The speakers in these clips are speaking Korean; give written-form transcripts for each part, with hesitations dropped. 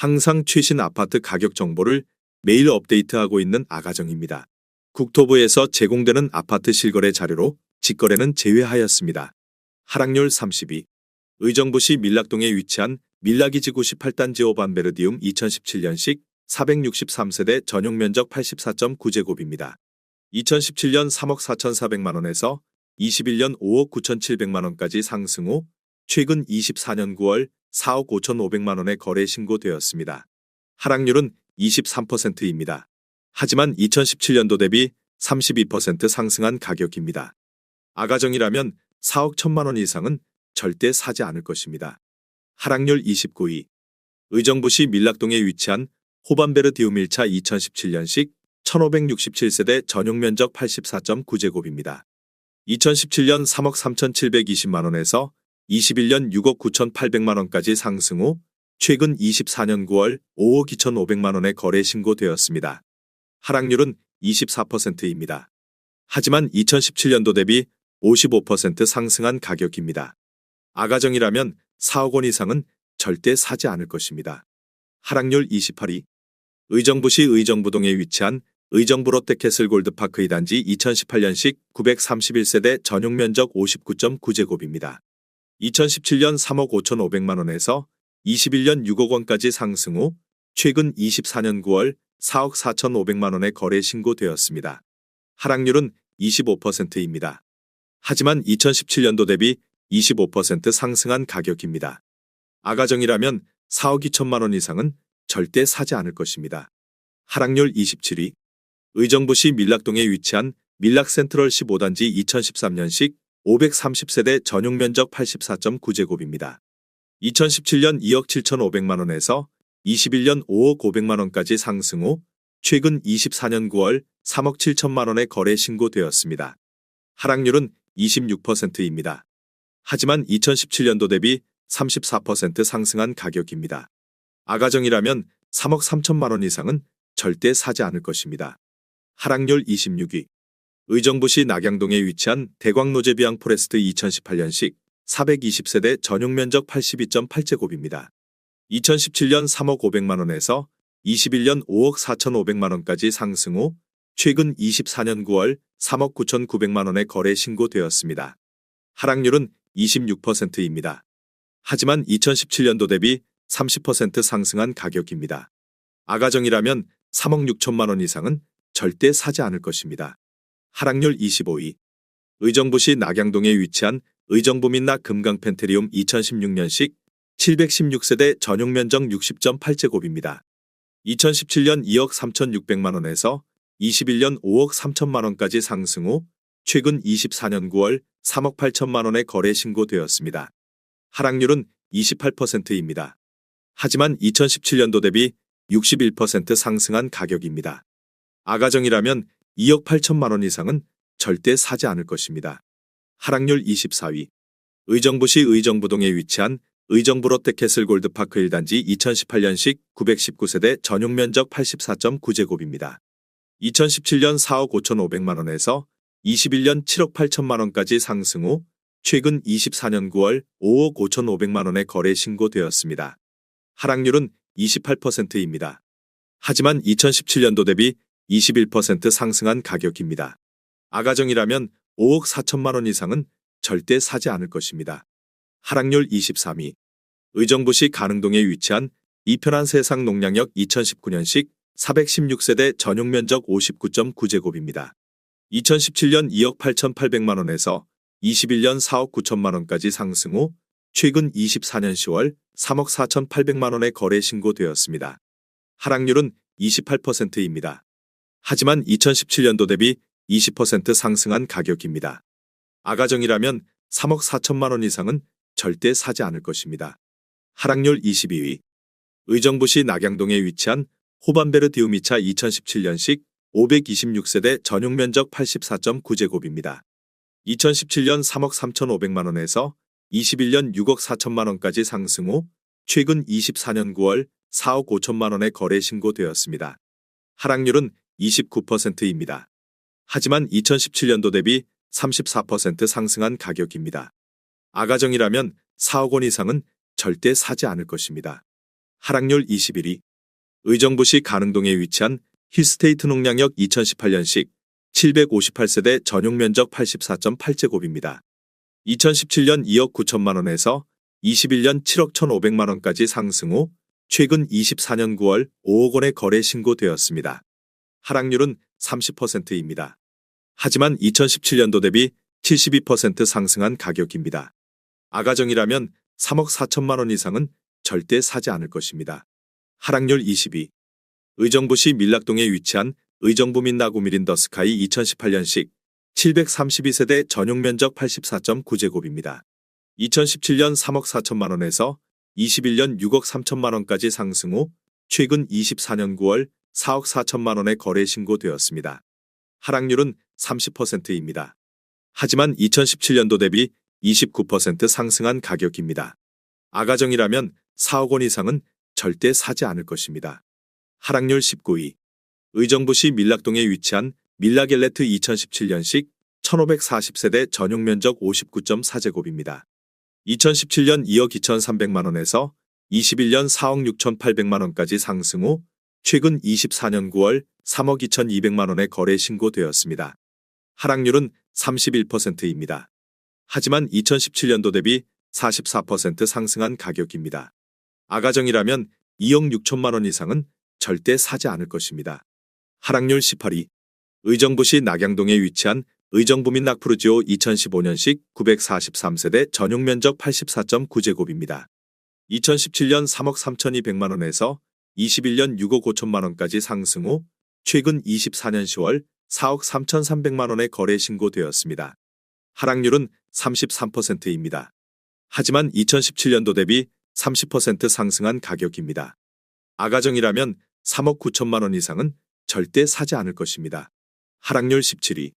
항상 최신 아파트 가격 정보를 매일 업데이트하고 있는 아가정입니다. 국토부에서 제공되는 아파트 실거래 자료로 직거래는 제외하였습니다. 하락률 32. 의정부시 밀락동에 위치한 밀락이지 98단지 오반베르디움 2017년식 463세대 전용 면적 84.9제곱입니다. 2017년 3억 4,400만원에서 21년 5억 9,700만원까지 상승 후 최근 24년 9월 4억 5,500만원에 거래 신고되었습니다. 하락률은 23%입니다. 하지만 2017년도 대비 32% 상승한 가격입니다. 아가정이라면 4억 1천만원 이상은 절대 사지 않을 것입니다. 하락률 29위. 의정부시 밀락동에 위치한 호반베르디움 1차 2017년식 1567세대 전용 면적 84.9제곱입니다. 2017년 3억 3,720만원에서 21년 6억 9,800만원까지 상승 후 최근 24년 9월 5억 2,500만원에 거래 신고되었습니다. 하락률은 24%입니다. 하지만 2017년도 대비 55% 상승한 가격입니다. 아가정이라면 4억 원 이상은 절대 사지 않을 것입니다. 하락률 28위. 의정부시 의정부동에 위치한 의정부 롯데캐슬 골드파크 2단지 2018년식 931세대 전용 면적 59.9제곱입니다. 2017년 3억 5,500만원에서 21년 6억 원까지 상승 후 최근 24년 9월 4억 4,500만원에 거래 신고되었습니다. 하락률은 25%입니다. 하지만 2017년도 대비 25% 상승한 가격입니다. 아가정이라면 4억 2천만원 이상은 절대 사지 않을 것입니다. 하락률 27위. 의정부시 밀락동에 위치한 밀락센트럴 15단지 2013년식 530세대 전용 면적 84.9제곱입니다. 2017년 2억 7,500만원에서 21년 5억 500만원까지 상승 후 최근 24년 9월 3억 7천만원에 거래 신고되었습니다. 하락률은 26%입니다. 하지만 2017년도 대비 34% 상승한 가격입니다. 아가정이라면 3억 3천만원 이상은 절대 사지 않을 것입니다. 하락률 26위. 의정부시 낙양동에 위치한 대광노제비앙 포레스트 2018년식 420세대 전용 면적 82.8제곱입니다. 2017년 3억 500만원에서 21년 5억 4,500만원까지 상승 후 최근 24년 9월 3억 9,900만원에 거래 신고되었습니다. 하락률은 26%입니다. 하지만 2017년도 대비 30% 상승한 가격입니다. 아가정이라면 3억 6천만원 이상은 절대 사지 않을 것입니다. 하락률 25위. 의정부시 낙양동에 위치한 의정부민락 금강펜테리움 2016년식 716세대 전용 면적 60.8제곱입니다. 2017년 2억 3,600만원에서 21년 5억 3천만원까지 상승 후 최근 24년 9월 3억 8천만원에 거래 신고되었습니다. 하락률은 28%입니다. 하지만 2017년도 대비 61% 상승한 가격입니다. 아가정이라면 2억 8천만원 이상은 절대 사지 않을 것입니다. 하락률 24위. 의정부시 의정부동에 위치한 의정부 롯데캐슬 골드파크 1단지 2018년식 919세대 전용 면적 84.9제곱입니다. 2017년 4억 5,500만원에서 21년 7억 8천만원까지 상승 후 최근 24년 9월 5억 5,500만원에 거래 신고되었습니다. 하락률은 28%입니다. 하지만 2017년도 대비 21% 상승한 가격입니다. 아가정이라면 5억 4천만원 이상은 절대 사지 않을 것입니다. 하락률 23위. 의정부시 가능동에 위치한 이편한 세상 농량역 2019년식 416세대 전용 면적 59.9제곱입니다. 2017년 2억 8,800만원에서 21년 4억 9천만원까지 상승 후 최근 24년 10월 3억 4,800만원에 거래 신고되었습니다. 하락률은 28%입니다. 하지만 2017년도 대비 20% 상승한 가격입니다. 아가정이라면 3억 4천만원 이상은 절대 사지 않을 것입니다. 하락률 22위. 의정부시 낙양동에 위치한 호반베르디움 2차 2017년식 526세대 전용 면적 84.9제곱입니다. 2017년 3억 3,500만원에서 21년 6억 4천만원까지 상승 후 최근 24년 9월 4억 5천만원에 거래 신고되었습니다. 하락률은 29%입니다. 하지만 2017년도 대비 34% 상승한 가격입니다. 아가정이라면 4억 원 이상은 절대 사지 않을 것입니다. 하락률 21위. 의정부시 가능동에 위치한 힐스테이트 농량역 2018년식 758세대 전용 면적 84.8제곱입니다. 2017년 2억 9천만 원에서 21년 7억 1,500만 원까지 상승 후 최근 24년 9월 5억 원의 거래 신고되었습니다. 하락률은 30%입니다. 하지만 2017년도 대비 72% 상승한 가격입니다. 아가정이라면 3억 4천만 원 이상은 절대 사지 않을 것입니다. 하락률 22. 의정부시 밀락동에 위치한 의정부 민 나구미린 더스카이 2018년식 732세대 전용 면적 84.9제곱입니다. 2017년 3억 4천만 원에서 21년 6억 3천만 원까지 상승 후 최근 24년 9월 4억 4천만 원의 거래 신고되었습니다. 하락률은 30%입니다. 하지만 2017년도 대비 29% 상승한 가격입니다. 아가정이라면 4억 원 이상은 절대 사지 않을 것입니다. 하락률 19위. 의정부시 밀락동에 위치한 밀라겔레트 2017년식 1540세대 전용 면적 59.4제곱입니다. 2017년 2억 2,300만 원에서 21년 4억 6,800만 원까지 상승 후 최근 24년 9월 3억 2,200만 원의 거래 신고되었습니다. 하락률은 31%입니다. 하지만 2017년도 대비 44% 상승한 가격입니다. 아가정이라면 2억 6천만 원 이상은 절대 사지 않을 것입니다. 하락률 18위. 의정부시 낙양동에 위치한 의정부민 낙푸르지오 2015년식 943세대 전용 면적 84.9제곱입니다. 2017년 3억 3,200만 원에서 21년 6억 5천만 원까지 상승 후 최근 24년 10월 4억 3,300만 원의 거래 신고되었습니다. 하락률은 33%입니다. 하지만 2017년도 대비 30% 상승한 가격입니다. 아가정이라면 3억 9천만 원 이상은 절대 사지 않을 것입니다. 하락률 17위.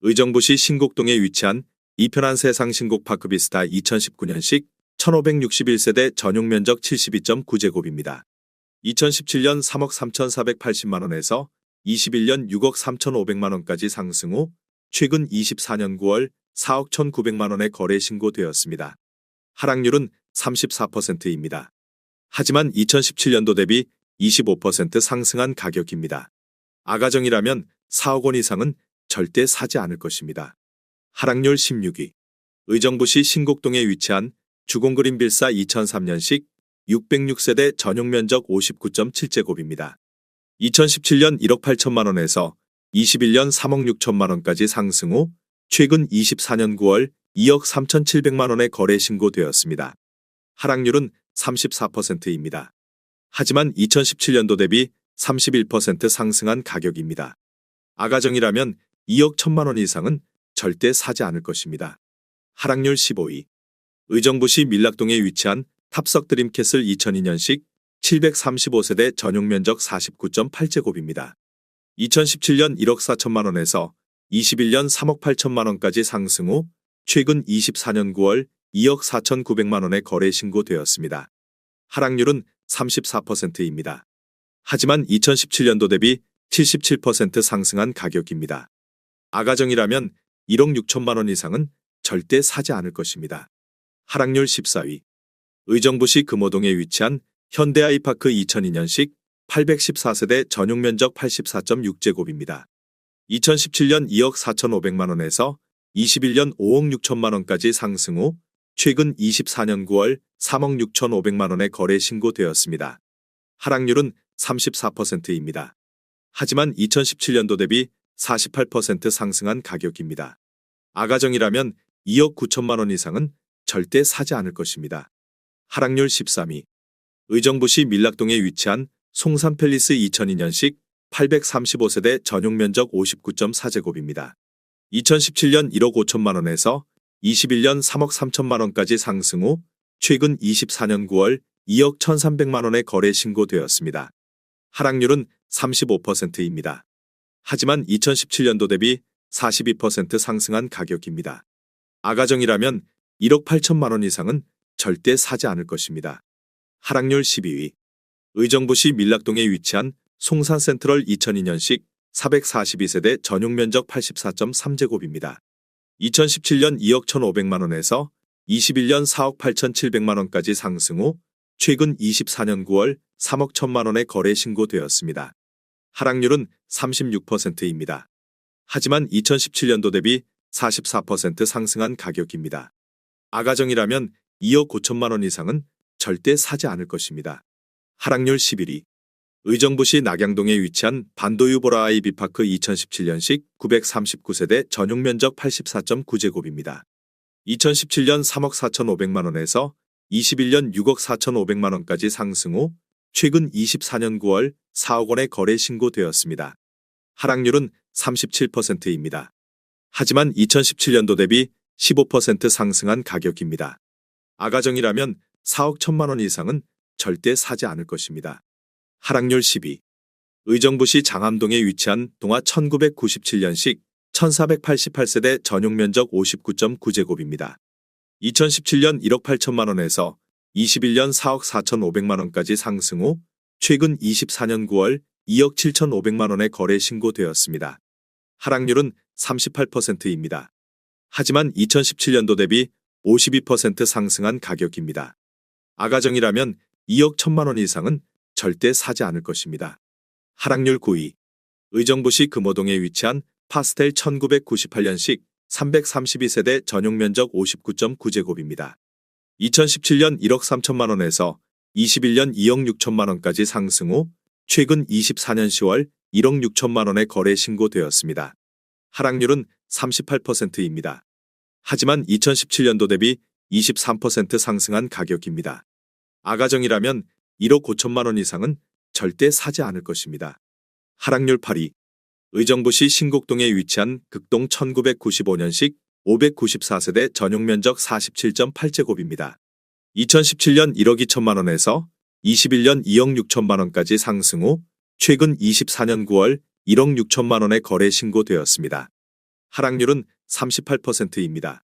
의정부시 신곡동에 위치한 이편한 세상 신곡파크비스타 2019년식 1561세대 전용 면적 72.9제곱입니다. 2017년 3억 3,480만 원에서 21년 6억 3,500만 원까지 상승 후 최근 24년 9월 4억 1,900만 원의 거래 신고되었습니다. 하락률은 34%입니다. 하지만 2017년도 대비 25% 상승한 가격입니다. 아가정이라면 4억 원 이상은 절대 사지 않을 것입니다. 하락률 16위. 의정부시 신곡동에 위치한 주공그린빌사 2003년식 606세대 전용 면적 59.7제곱입니다. 2017년 1억 8천만 원에서 21년 3억 6천만 원까지 상승 후 최근 24년 9월 2억 3,700만 원의 거래 신고되었습니다. 하락률은 34%입니다. 하지만 2017년도 대비 31% 상승한 가격입니다. 아가정이라면 2억 1천만 원 이상은 절대 사지 않을 것입니다. 하락률 15위. 의정부시 밀락동에 위치한 탑석 드림캐슬 2002년식 735세대 전용 면적 49.8제곱입니다. 2017년 1억 4천만 원에서 21년 3억 8천만 원까지 상승 후 최근 24년 9월 2억 4,900만 원의 거래 신고되었습니다. 하락률은 34%입니다. 하지만 2017년도 대비 77% 상승한 가격입니다. 아가정이라면 1억 6천만 원 이상은 절대 사지 않을 것입니다. 하락률 14위. 의정부시 금호동에 위치한 현대아이파크 2002년식 814세대 전용 면적 84.6제곱입니다. 2017년 2억 4,500만 원에서 21년 5억 6천만 원까지 상승 후 최근 24년 9월 3억 6,500만 원의 거래 신고되었습니다. 하락률은 34%입니다. 하지만 2017년도 대비 48% 상승한 가격입니다. 아가정이라면 2억 9천만 원 이상은 절대 사지 않을 것입니다. 하락률 13위. 의정부시 밀락동에 위치한 송산팰리스 2002년식 835세대 전용 면적 59.4제곱입니다. 2017년 1억 5천만 원에서 21년 3억 3천만 원까지 상승 후 최근 24년 9월 2억 1,300만 원의 거래 신고되었습니다. 하락률은 35%입니다. 하지만 2017년도 대비 42% 상승한 가격입니다. 아가정이라면 1억 8천만 원 이상은 절대 사지 않을 것입니다. 하락률 12위. 의정부시 밀락동에 위치한 송산센트럴 2002년식 442세대 전용 면적 84.3제곱입니다. 2017년 2억 1,500만 원에서 21년 4억 8,700만 원까지 상승 후 최근 24년 9월 3억 1천만 원의 거래 신고되었습니다. 하락률은 36%입니다. 하지만 2017년도 대비 44% 상승한 가격입니다. 아가정이라면 2억 5천만 원 이상은 절대 사지 않을 것입니다. 하락률 11위. 의정부시 낙양동에 위치한 반도유보라 아이비파크 2017년식 939세대 전용 면적 84.9제곱입니다. 2017년 3억 4,500만 원에서 21년 6억 4,500만 원까지 상승 후 최근 24년 9월 4억 원의 거래 신고되었습니다. 하락률은 37%입니다. 하지만 2017년도 대비 15% 상승한 가격입니다. 아가정이라면 4억 1천만 원 이상은 절대 사지 않을 것입니다. 하락률 12. 의정부시 장암동에 위치한 동아 1997년식 1488세대 전용 면적 59.9제곱입니다. 2017년 1억 8천만 원에서 21년 4억 4,500만 원까지 상승 후 최근 24년 9월 2억 7,500만 원의 거래 신고되었습니다. 하락률은 38%입니다. 하지만 2017년도 대비 52% 상승한 가격입니다. 아가정이라면 2억 1천만 원 이상은 절대 사지 않을 것입니다. 하락률 9위. 의정부시 금호동에 위치한 파스텔 1998년식 332세대 전용 면적 59.9제곱입니다. 2017년 1억 3천만 원에서 21년 2억 6천만 원까지 상승 후 최근 24년 10월 1억 6천만 원의 거래 신고되었습니다. 하락률은 38%입니다. 하지만 2017년도 대비 23% 상승한 가격입니다. 아가정이라면 1억 5천만 원 이상은 절대 사지 않을 것입니다. 하락률 8위. 의정부시 신곡동에 위치한 극동 1995년식 594세대 전용 면적 47.8제곱입니다. 2017년 1억 2천만 원에서 21년 2억 6천만 원까지 상승 후 최근 24년 9월 1억 6천만 원의 거래 신고되었습니다. 하락률은 38%입니다.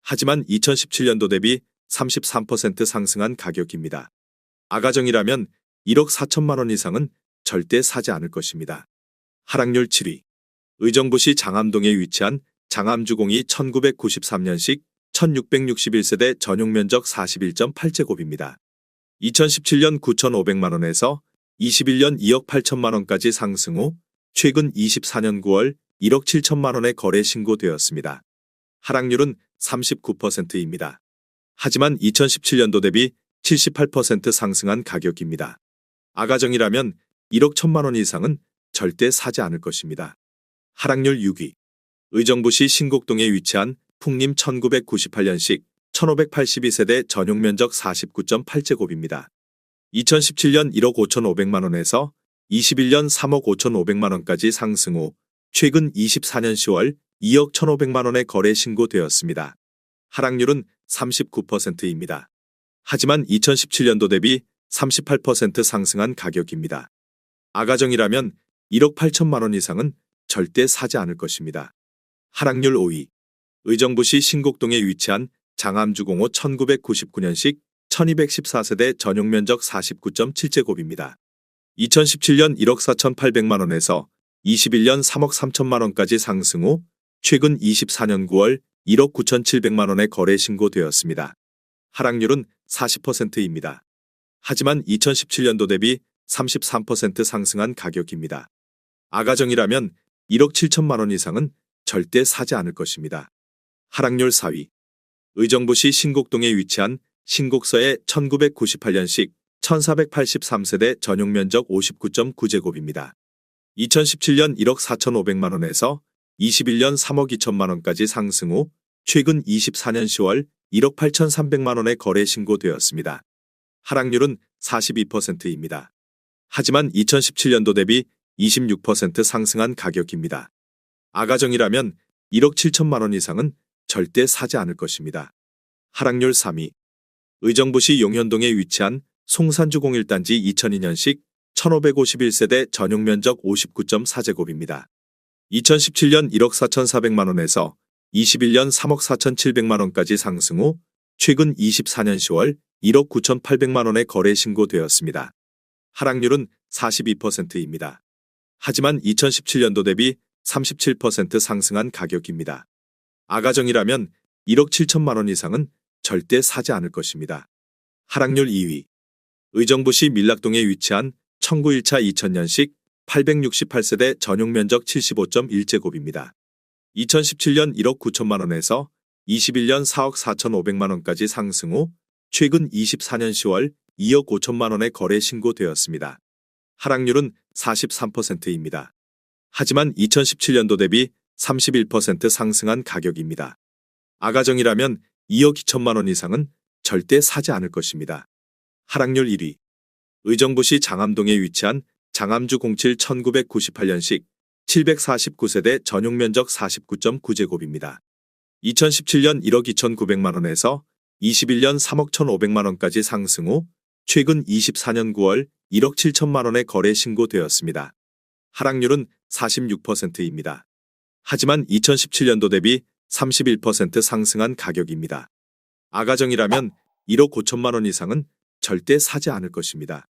하지만 2017년도 대비 33% 상승한 가격입니다. 아가정이라면 1억 4천만 원 이상은 절대 사지 않을 것입니다. 하락률 7위. 의정부시 장암동에 위치한 장암주공이 1993년식 1661세대 전용 면적 41.8제곱입니다. 2017년 9,500만 원에서 21년 2억 8천만 원까지 상승 후 최근 24년 9월 1억 7천만 원의 거래 신고되었습니다. 하락률은 39%입니다. 하지만 2017년도 대비 78% 상승한 가격입니다. 아가정이라면 1억 1천만 원 이상은 절대 사지 않을 것입니다. 하락률 6위. 의정부시 신곡동에 위치한 풍림 1998년식 1582세대 전용 면적 49.8제곱입니다. 2017년 1억 5,500만 원에서 21년 3억 5,500만 원까지 상승 후 최근 24년 10월 2억 1,500만 원의 거래 신고되었습니다. 하락률은 39%입니다. 하지만 2017년도 대비 38% 상승한 가격입니다. 아가정이라면 1억 8천만 원 이상은 절대 사지 않을 것입니다. 하락률 5위. 의정부시 신곡동에 위치한 장암주공호 1999년식 1214세대 전용 면적 49.7제곱입니다. 2017년 1억 4,800만 원에서 21년 3억 3천만 원까지 상승 후 최근 24년 9월 1억 9,700만 원의 거래 신고되었습니다. 하락률은 40%입니다. 하지만 2017년도 대비 33% 상승한 가격입니다. 아가정이라면 1억 7천만 원 이상은 절대 사지 않을 것입니다. 하락률 4위. 의정부시 신곡동에 위치한 신곡서의 1998년식 1483세대 전용 면적 59.9제곱입니다. 2017년 1억 4,500만 원에서 21년 3억 2천만 원까지 상승 후 최근 24년 10월 1억 8,300만 원의 거래 신고되었습니다. 하락률은 42%입니다. 하지만 2017년도 대비 26% 상승한 가격입니다. 아가정이라면 1억 7천만 원 이상은 절대 사지 않을 것입니다. 하락률 3위. 의정부시 용현동에 위치한 송산주 01단지 2002년식 1551세대 전용 면적 59.4제곱입니다. 2017년 1억 4,400만 원에서 21년 3억 4,700만 원까지 상승 후 최근 24년 10월 1억 9,800만 원의 거래 신고되었습니다. 하락률은 42%입니다. 하지만 2017년도 대비 37% 상승한 가격입니다. 아가정이라면 1억 7천만 원 이상은 절대 사지 않을 것입니다. 하락률 2위. 의정부시 밀락동에 위치한 청구 1차 2000년식 868세대 전용 면적 75.1제곱입니다. 2017년 1억 9천만 원에서 21년 4억 4,500만 원까지 상승 후 최근 24년 10월 2억 5천만 원에 거래 신고되었습니다. 하락률은 43%입니다. 하지만 2017년도 대비 31% 상승한 가격입니다. 아가정이라면 2억 2천만 원 이상은 절대 사지 않을 것입니다. 하락률 1위. 의정부시 장암동에 위치한 장암주 07 1998년식 749세대 전용 면적 49.9제곱입니다. 2017년 1억 2,900만 원에서 21년 3억 1,500만 원까지 상승 후 최근 24년 9월 1억 7천만 원에 거래 신고되었습니다. 하락률은 46%입니다. 하지만 2017년도 대비 31% 상승한 가격입니다. 아가정이라면 1억 5천만 원 이상은 절대 사지 않을 것입니다.